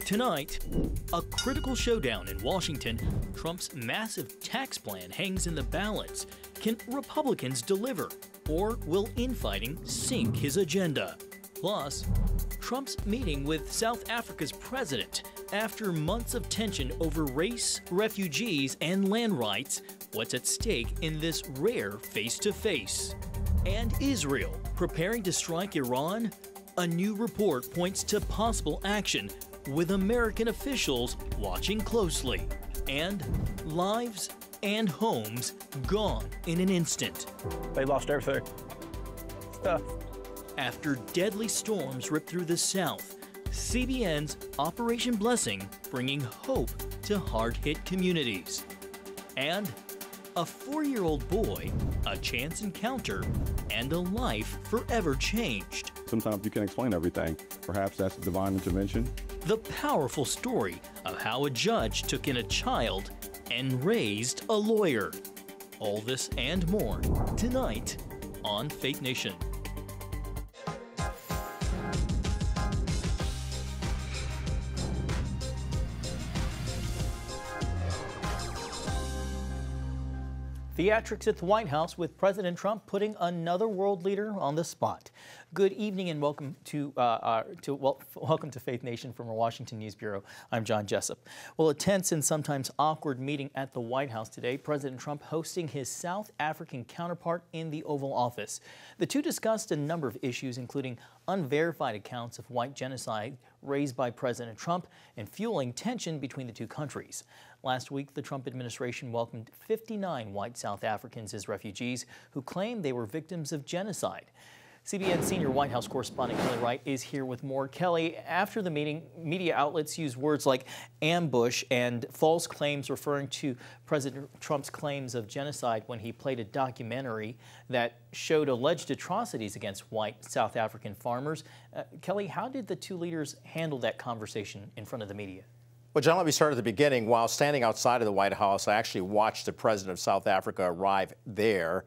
Tonight, a critical showdown in Washington. Trump's massive tax plan hangs in the balance. Can Republicans deliver, or will infighting sink his agenda? Plus, Trump's meeting with South Africa's president. After months of tension over race, refugees, and land rights, what's at stake in this rare face-to-face? And Israel preparing to strike Iran? A new report points to possible action, with American officials watching closely. And lives and homes gone in an instant. They lost everything. Stuff. After deadly storms ripped through the South, CBN's Operation Blessing bringing hope to hard-hit communities. And a 4-year-old boy, a chance encounter, and a life forever changed. Sometimes you can't explain everything. Perhaps that's divine intervention. The powerful story of how a judge took in a child and raised a lawyer. All this and more tonight on Faith Nation. Theatrics at the White House with President Trump putting another world leader on the spot. Good evening and welcome to Faith Nation from our Washington News Bureau. I'm John Jessup. Well, a tense and sometimes awkward meeting at the White House today. President Trump hosting his South African counterpart in the Oval Office. The two discussed a number of issues, including unverified accounts of white genocide raised by President Trump and fueling tension between the two countries. Last week, the Trump administration welcomed 59 white South Africans as refugees who claimed they were victims of genocide. CBN senior White House correspondent Kelly Wright is here with more. Kelly, after the meeting, media outlets used words like ambush and false claims referring to President Trump's claims of genocide when he played a documentary that showed alleged atrocities against white South African farmers. Kelly, how did the two leaders handle that conversation in front of the media? Well, John, let me start at the beginning. While standing outside of the White House, I actually watched the president of South Africa arrive there,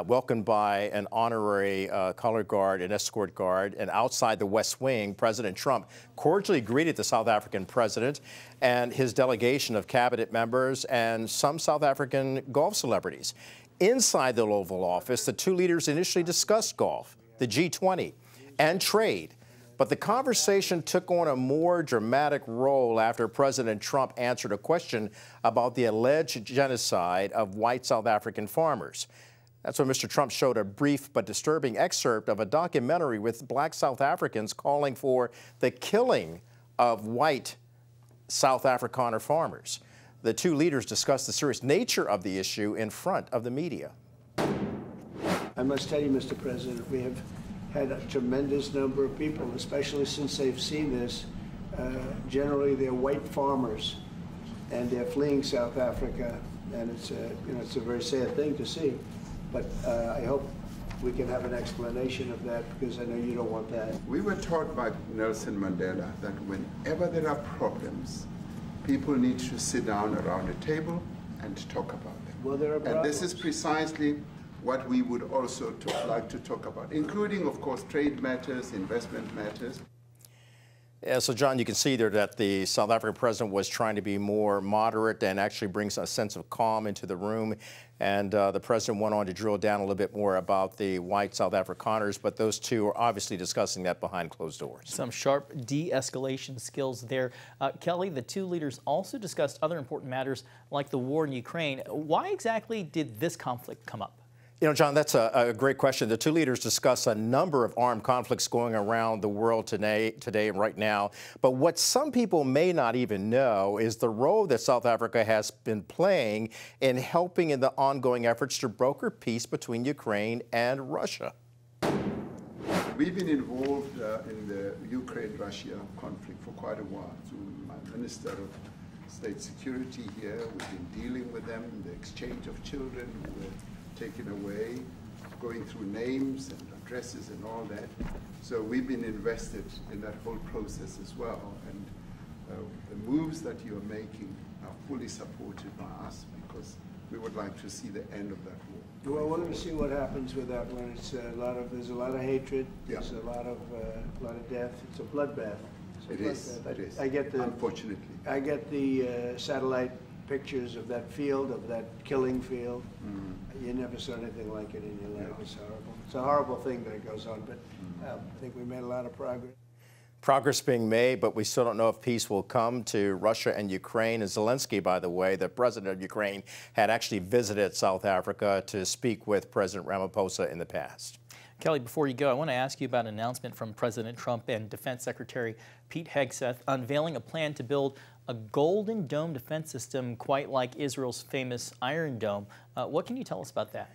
welcomed by an honorary color guard and escort guard. And outside the West Wing, President Trump cordially greeted the South African president and his delegation of cabinet members and some South African golf celebrities. Inside the Oval Office, the two leaders initially discussed golf, the G20, and trade. But the conversation took on a more dramatic role after President Trump answered a question about the alleged genocide of white South African farmers. That's when Mr. Trump showed a brief but disturbing excerpt of a documentary with black South Africans calling for the killing of white South Afrikaner farmers. The two leaders discussed the serious nature of the issue in front of the media. I must tell you, Mr. President, we have had a tremendous number of people, especially since they've seen this. Generally, they're white farmers, and they're fleeing South Africa, and it's a very sad thing to see. But I hope we can have an explanation of that, because I know you don't want that. We were taught by Nelson Mandela that whenever there are problems, people need to sit down around a table and talk about them. Well, there are problems. And this is precisely what we would also like to talk about, including, of course, trade matters, investment matters. Yeah, so, John, you can see there that the South African president was trying to be more moderate and actually brings a sense of calm into the room. And the president went on to drill down a little bit more about the white South Afrikaners, but those two are obviously discussing that behind closed doors. Some sharp de-escalation skills there. Kelly, the two leaders also discussed other important matters like the war in Ukraine. Why exactly did this conflict come up? You know, John, that's a great question. The two leaders discuss a number of armed conflicts going around the world today and right now. But what some people may not even know is the role that South Africa has been playing in helping in the ongoing efforts to broker peace between Ukraine and Russia. We've been involved in the Ukraine-Russia conflict for quite a while. Through my Minister of State Security here, we've been dealing with them, the exchange of children who were taken away, going through names and addresses and all that. So we've been invested in that whole process as well. And the moves that you're making are fully supported by us, because we would like to see the end of that war. Well, I wanted to see what happens with that when it's there's a lot of hatred, yeah. There's a lot of death. It's a bloodbath. It is. Like it is. I get the, unfortunately. I get the satellite pictures of that field, of that killing field. You never saw anything like it in your life. It's horrible. It's a horrible thing that it goes on, but I think we made a lot of progress. Progress being made, but we still don't know if peace will come to Russia and Ukraine. And Zelensky, by the way, the president of Ukraine, had actually visited South Africa to speak with President Ramaphosa in the past. Kelly, before you go, I want to ask you about an announcement from President Trump and Defense Secretary Pete Hegseth unveiling a plan to build a Golden Dome defense system quite like Israel's famous Iron Dome. What can you tell us about that?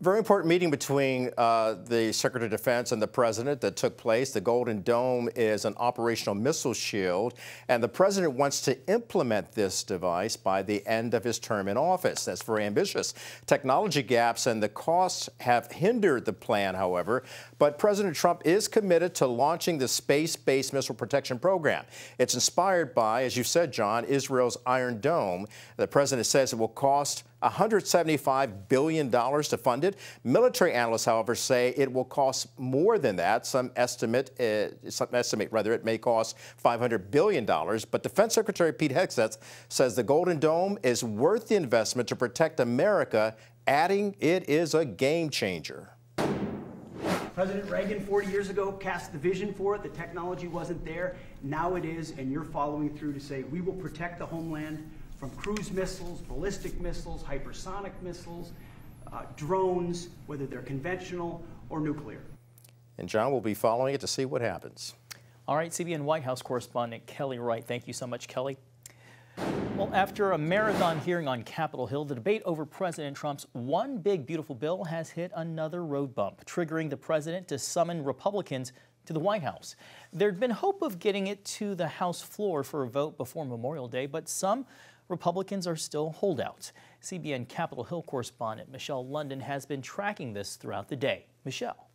Very important meeting between the Secretary of Defense and the President that took place. The Golden Dome is an operational missile shield, and the President wants to implement this device by the end of his term in office. That's very ambitious. Technology gaps and the costs have hindered the plan, however, but President Trump is committed to launching the space-based missile protection program. It's inspired by, as you said, John, Israel's Iron Dome. The President says it will cost $175 billion to fund it. Military analysts, however, say it will cost more than that. Some estimate it may cost $500 billion. But Defense Secretary Pete Hegseth says the Golden Dome is worth the investment to protect America, adding it is a game changer. President Reagan 40 years ago cast the vision for it. The technology wasn't there. Now it is, and you're following through to say we will protect the homeland from cruise missiles, ballistic missiles, hypersonic missiles, drones, whether they're conventional or nuclear. And John will be following it to see what happens. All right, CBN White House correspondent Kelly Wright. Thank you so much, Kelly. Well, after a marathon hearing on Capitol Hill, the debate over President Trump's One Big Beautiful Bill has hit another road bump, triggering the president to summon Republicans to the White House. There'd been hope of getting it to the House floor for a vote before Memorial Day, but some Republicans are still holdouts. CBN Capitol Hill correspondent Michelle London has been tracking this throughout the day. Michelle.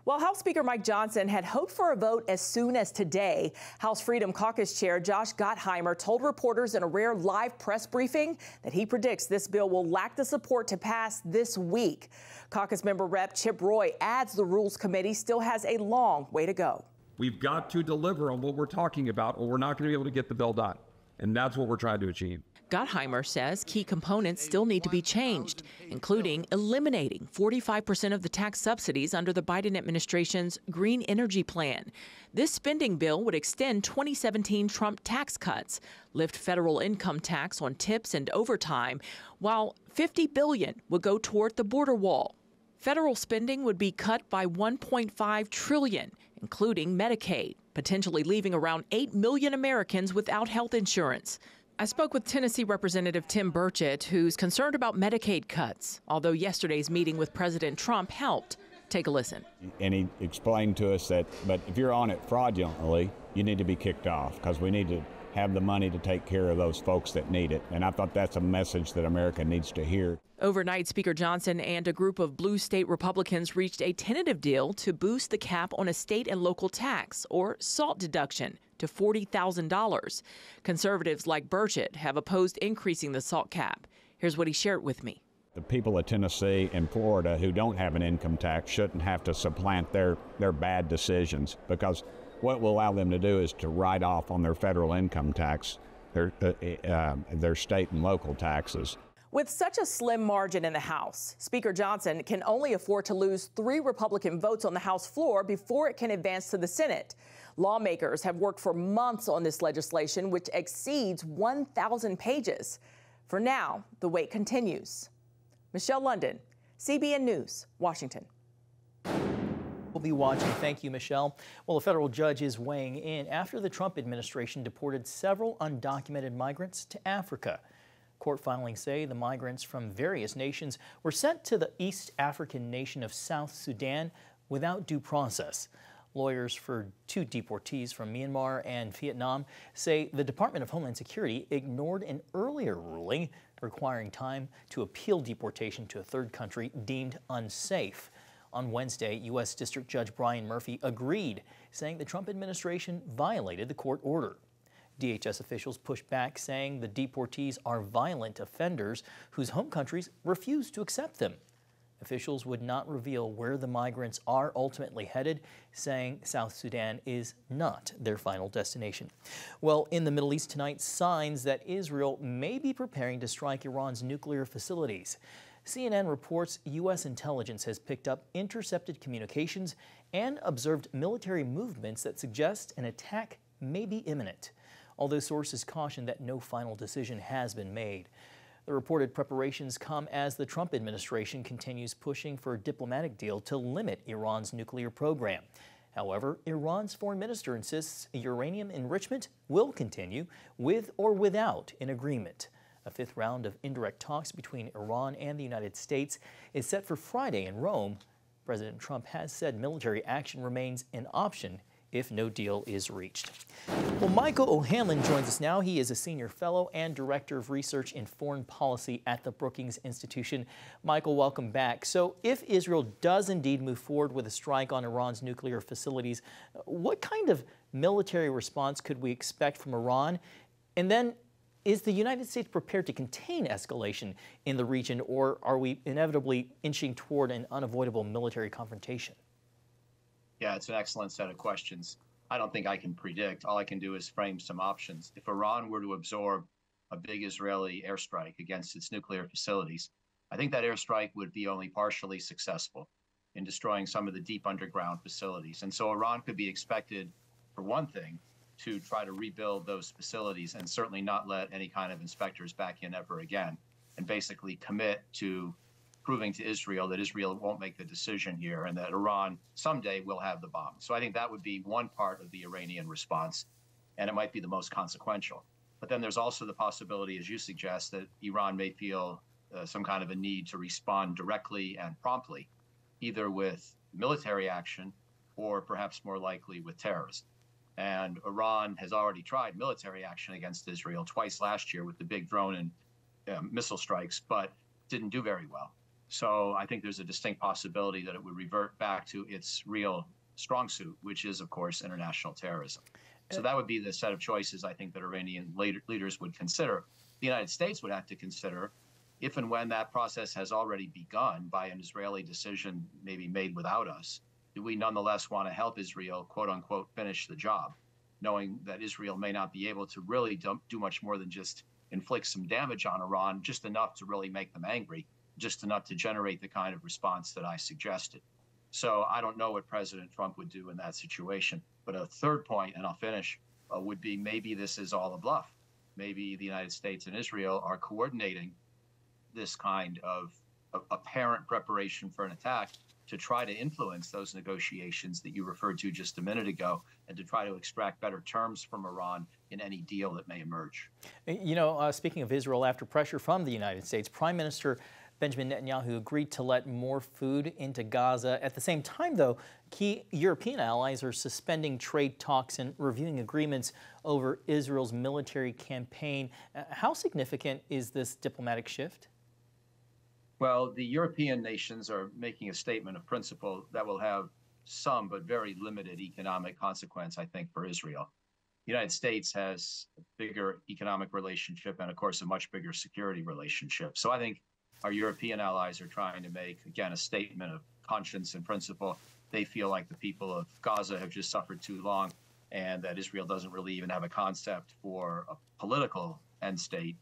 Well, House Speaker Mike Johnson had hoped for a vote as soon as today. House Freedom Caucus Chair Josh Gottheimer told reporters in a rare live press briefing that he predicts this bill will lack the support to pass this week. Caucus member Rep. Chip Roy adds the Rules Committee still has a long way to go. We've got to deliver on what we're talking about, or we're not going to be able to get the bill done. And that's what we're trying to achieve. Gottheimer says key components still need to be changed, including eliminating 45% of the tax subsidies under the Biden administration's Green Energy Plan. This spending bill would extend 2017 Trump tax cuts, lift federal income tax on tips and overtime, while $50 billion would go toward the border wall. Federal spending would be cut by $1.5 trillion, including Medicaid, potentially leaving around 8 million Americans without health insurance. I spoke with Tennessee Representative Tim Burchett, who's concerned about Medicaid cuts, although yesterday's meeting with President Trump helped. Take a listen. And he explained to us that, but if you're on it fraudulently, you need to be kicked off because we need to have the money to take care of those folks that need it. And I thought that's a message that America needs to hear. Overnight, Speaker Johnson and a group of blue state Republicans reached a tentative deal to boost the cap on a state and local tax, or SALT deduction, to $40,000. Conservatives like Burchett have opposed increasing the SALT cap. Here's what he shared with me. The people of Tennessee and Florida who don't have an income tax shouldn't have to supplant their bad decisions, because what will allow them to do is to write off on their federal income tax, their state and local taxes. With such a slim margin in the House, Speaker Johnson can only afford to lose 3 Republican votes on the House floor before it can advance to the Senate. Lawmakers have worked for months on this legislation, which exceeds 1,000 pages. For now, the wait continues. Michelle London, CBN News, Washington. We'll be watching. Thank you, Michelle. Well, a federal judge is weighing in after the Trump administration deported several undocumented migrants to Africa. Court filings say the migrants from various nations were sent to the East African nation of South Sudan without due process. Lawyers for 2 deportees from Myanmar and Vietnam say the Department of Homeland Security ignored an earlier ruling requiring time to appeal deportation to a third country deemed unsafe. On Wednesday, U.S. District Judge Brian Murphy agreed, saying the Trump administration violated the court order. DHS officials pushed back, saying the deportees are violent offenders whose home countries refuse to accept them. officials would not reveal where the migrants are ultimately headed, saying South Sudan is not their final destination. Well, in the Middle East tonight, signs that Israel may be preparing to strike Iran's nuclear facilities. CNN reports U.S. intelligence has picked up intercepted communications and observed military movements that suggest an attack may be imminent, although sources caution that no final decision has been made. The reported preparations come as the Trump administration continues pushing for a diplomatic deal to limit Iran's nuclear program. However, Iran's foreign minister insists uranium enrichment will continue with or without an agreement. A fifth round of indirect talks between Iran and the United States is set for Friday in Rome. President Trump has said military action remains an option if no deal is reached. Well, Michael O'Hanlon joins us now. He is a senior fellow and director of research in foreign policy at the Brookings Institution. Michael, welcome back. So if Israel does indeed move forward with a strike on Iran's nuclear facilities, what kind of military response could we expect from Iran? And then, is the United States prepared to contain escalation in the region, or are we inevitably inching toward an unavoidable military confrontation? Yeah, it's an excellent set of questions. I don't think I can predict. All I can do is frame some options. If Iran were to absorb a big Israeli airstrike against its nuclear facilities, I think that airstrike would be only partially successful in destroying some of the deep underground facilities. And so Iran could be expected, for one thing, to try to rebuild those facilities and certainly not let any kind of inspectors back in ever again, and basically commit to proving to Israel that Israel won't make the decision here and that Iran someday will have the bomb. So I think that would be one part of the Iranian response, and it might be the most consequential. But then there's also the possibility, as you suggest, that Iran may feel some kind of a need to respond directly and promptly, either with military action or perhaps more likely with terrorism. And Iran has already tried military action against Israel twice last year with the big drone and missile strikes, but didn't do very well. So I think there's a distinct possibility that it would revert back to its real strong suit, which is, of course, international terrorism. So that would be the set of choices I think that Iranian leaders would consider. The United States would have to consider, if and when that process has already begun by an Israeli decision maybe made without us, do we nonetheless want to help Israel, quote unquote, finish the job, knowing that Israel may not be able to really do much more than just inflict some damage on Iran, just enough to really make them angry, just enough to generate the kind of response that I suggested. So I don't know what President Trump would do in that situation. But a third point, and I'll finish, would be maybe this is all a bluff. Maybe the United States and Israel are coordinating this kind of apparent preparation for an attack to try to influence those negotiations that you referred to just a minute ago, and to try to extract better terms from Iran in any deal that may emerge. You know, speaking of Israel, after pressure from the United States, Prime Minister Benjamin Netanyahu agreed to let more food into Gaza. At the same time, though, key European allies are suspending trade talks and reviewing agreements over Israel's military campaign. How significant is this diplomatic shift? Well, the European nations are making a statement of principle that will have some but very limited economic consequence, I think, for Israel. The United States has a bigger economic relationship and, of course, a much bigger security relationship. So I think our European allies are trying to make, again, a statement of conscience and principle. They feel like the people of Gaza have just suffered too long, and that Israel doesn't really even have a concept for a political end state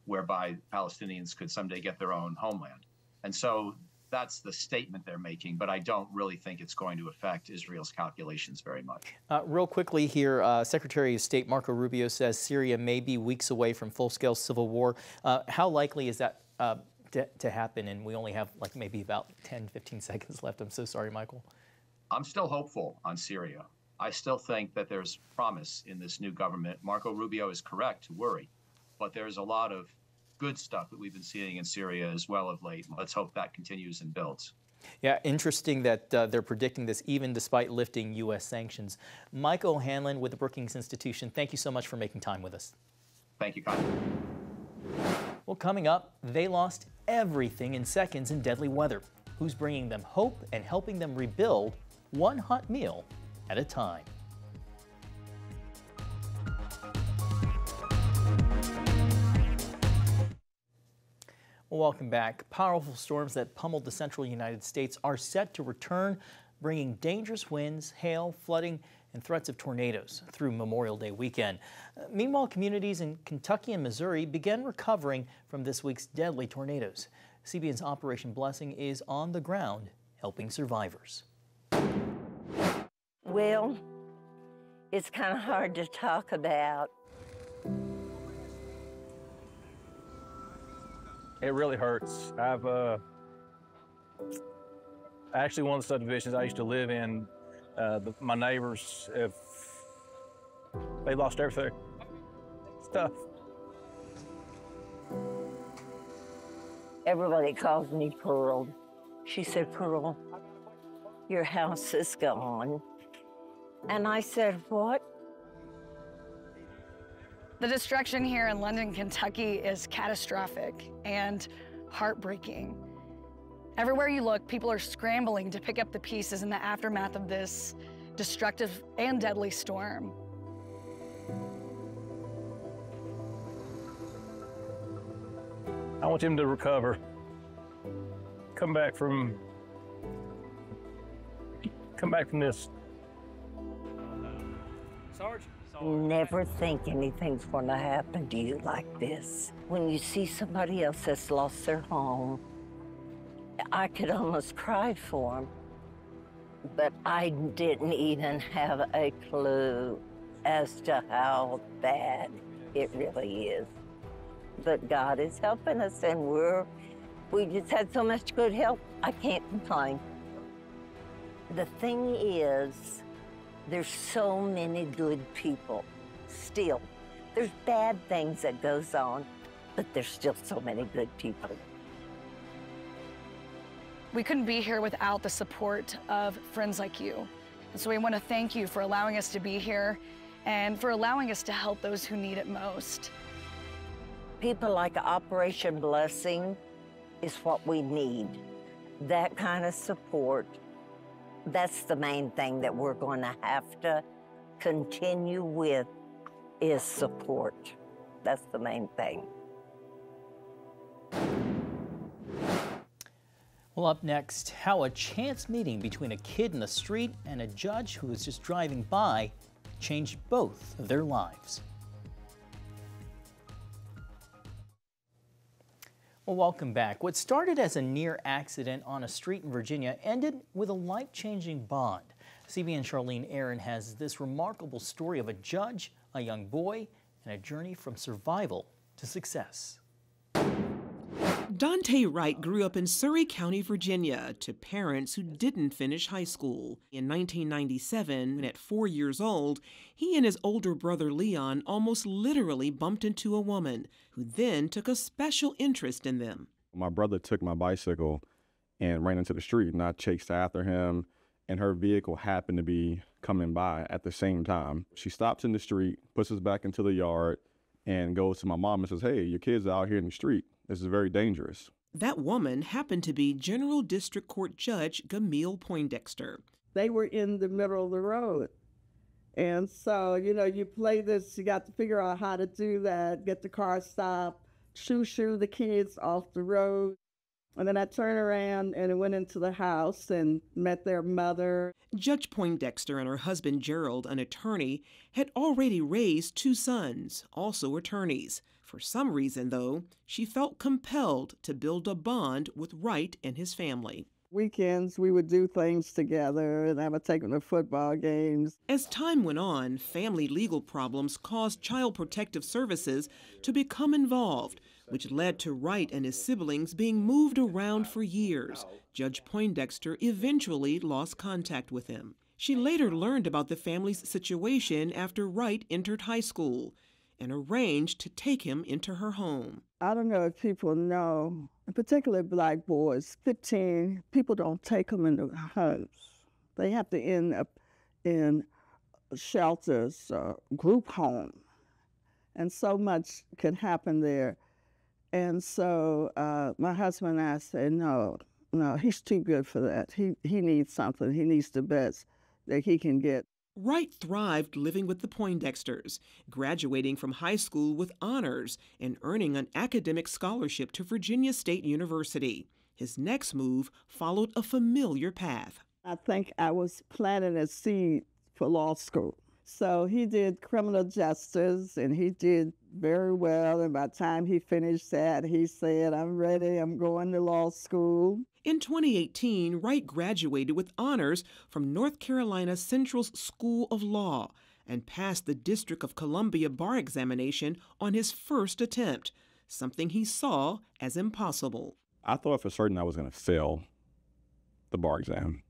whereby Palestinians could someday get their own homeland. And so that's the statement they're making, but I don't really think it's going to affect Israel's calculations very much. Real quickly here, Secretary of State Marco Rubio says Syria may be weeks away from full-scale civil war. How likely is that to happen? And we only have like maybe about 10, 15 seconds left. I'm so sorry, Michael. I'm still hopeful on Syria. I still think that there's promise in this new government. Marco Rubio is correct to worry, but there's a lot of good stuff that we've been seeing in Syria as well of late. Let's hope that continues and builds. Yeah, interesting that they're predicting this even despite lifting U.S. sanctions. Michael O'Hanlon with the Brookings Institution, thank you so much for making time with us. Thank you, Kyle. Well, coming up, they lost everything in seconds in deadly weather. Who's bringing them hope and helping them rebuild one hot meal at a time? Well, welcome back. Powerful storms that pummeled the central United States are set to return, bringing dangerous winds, hail, flooding, and threats of tornadoes through Memorial Day weekend. Meanwhile, communities in Kentucky and Missouri began recovering from this week's deadly tornadoes. CBN's Operation Blessing is on the ground helping survivors. Well, it's kind of hard to talk about. It really hurts. Actually, one of the subdivisions I used to live in, my neighbors, they lost everything. Stuff. Everybody calls me Pearl. She said, Pearl, your house is gone. And I said, what? The destruction here in London, Kentucky is catastrophic and heartbreaking. Everywhere you look, people are scrambling to pick up the pieces in the aftermath of this destructive and deadly storm. I want him to recover. Come back from this. Sarge. Never think anything's going to happen to you like this. When you see somebody else that's lost their home, I could almost cry for them. But I didn't even have a clue as to how bad it really is. But God is helping us, and we just had so much good help, I can't complain. The thing is, there's so many good people still. There's bad things that goes on, but there's still so many good people. We couldn't be here without the support of friends like you. And so we want to thank you for allowing us to be here and for allowing us to help those who need it most. People like Operation Blessing is what we need. That kind of support. That's the main thing that we're going to have to continue with is support. That's the main thing. Well, up next, how a chance meeting between a kid in the street and a judge who was just driving by changed both of their lives. Well, welcome back. What started as a near accident on a street in Virginia ended with a life-changing bond. CBN Charlene Aaron has this remarkable story of a judge, a young boy, and a journey from survival to success. Dante Wright grew up in Surry County, Virginia, to parents who didn't finish high school. In 1997, at 4 years old, he and his older brother Leon almost literally bumped into a woman who then took a special interest in them. My brother took my bicycle and ran into the street, and I chased after him, and her vehicle happened to be coming by at the same time. She stops in the street, puts us back into the yard, and goes to my mom and says, "Hey, your kid's out here in the street. This is very dangerous." That woman happened to be General District Court Judge Gamil Poindexter. They were in the middle of the road. And so, you know, you play this, you got to figure out how to do that, get the car stopped, shoo the kids off the road. And then I turned around and went into the house and met their mother. Judge Poindexter and her husband Gerald, an attorney, had already raised 2 sons, also attorneys. For some reason, though, she felt compelled to build a bond with Wright and his family. Weekends, we would do things together, and I would take them to football games. As time went on, family legal problems caused Child Protective Services to become involved, which led to Wright and his siblings being moved around for years. Judge Poindexter eventually lost contact with him. She later learned about the family's situation after Wright entered high school and arranged to take him into her home. I don't know if people know, particularly black boys, 15, people don't take them into homes. They have to end up in shelters, group home. And so much can happen there. And so my husband and I said, no, he's too good for that. He needs something. He needs the best that he can get. Wright thrived living with the Poindexters, graduating from high school with honors and earning an academic scholarship to Virginia State University. His next move followed a familiar path. I think I was planting a seed for law school. So he did criminal justice, and he did very well. And by the time he finished that, he said, "I'm ready, I'm going to law school." In 2018, Wright graduated with honors from North Carolina Central's School of Law and passed the District of Columbia bar examination on his first attempt, something he saw as impossible. I thought for certain I was going to fail the bar exam.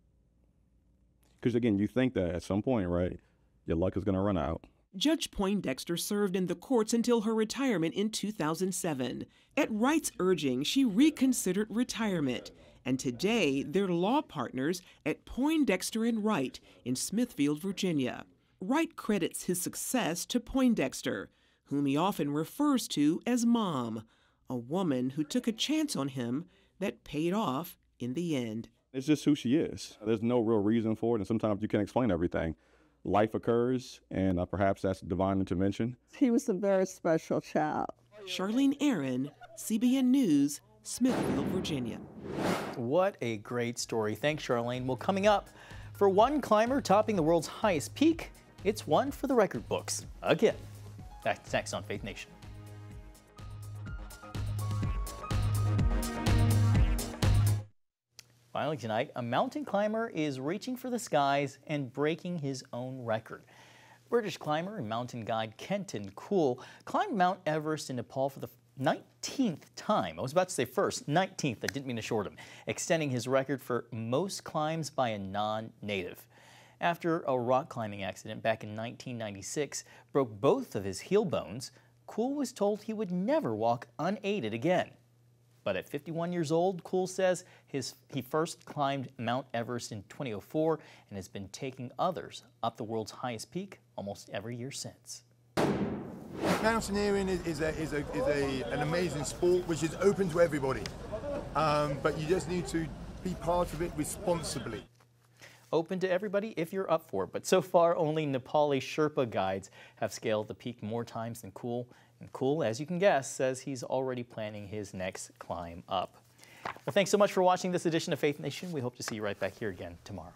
Because again, you think that at some point, right, your luck is going to run out. Judge Poindexter served in the courts until her retirement in 2007. At Wright's urging, she reconsidered retirement. And today, they're law partners at Poindexter and Wright in Smithfield, Virginia. Wright credits his success to Poindexter, whom he often refers to as Mom, a woman who took a chance on him that paid off in the end. It's just who she is. There's no real reason for it, and sometimes you can't explain everything. Life occurs, and perhaps that's divine intervention. He was a very special child. Charlene Aaron, CBN News, Smithfield, Virginia. What a great story. Thanks, Charlene. Well, coming up, for one climber topping the world's highest peak, it's one for the record books. Again. That's next on Faith Nation. Finally tonight, a mountain climber is reaching for the skies and breaking his own record. British climber and mountain guide Kenton Cool climbed Mount Everest in Nepal for the 19th time. I was about to say first, 19th, I didn't mean to short him, extending his record for most climbs by a non-native. After a rock climbing accident back in 1996 broke both of his heel bones, Cool was told he would never walk unaided again. But at 51 years old, Cool says he first climbed Mount Everest in 2004 and has been taking others up the world's highest peak almost every year since. Mountaineering is an amazing sport which is open to everybody, but you just need to be part of it responsibly. Open to everybody if you're up for it, but so far only Nepali Sherpa guides have scaled the peak more times than Cool. And Cool, as you can guess, says he's already planning his next climb up. Well, thanks so much for watching this edition of Faith Nation. We hope to see you right back here again tomorrow.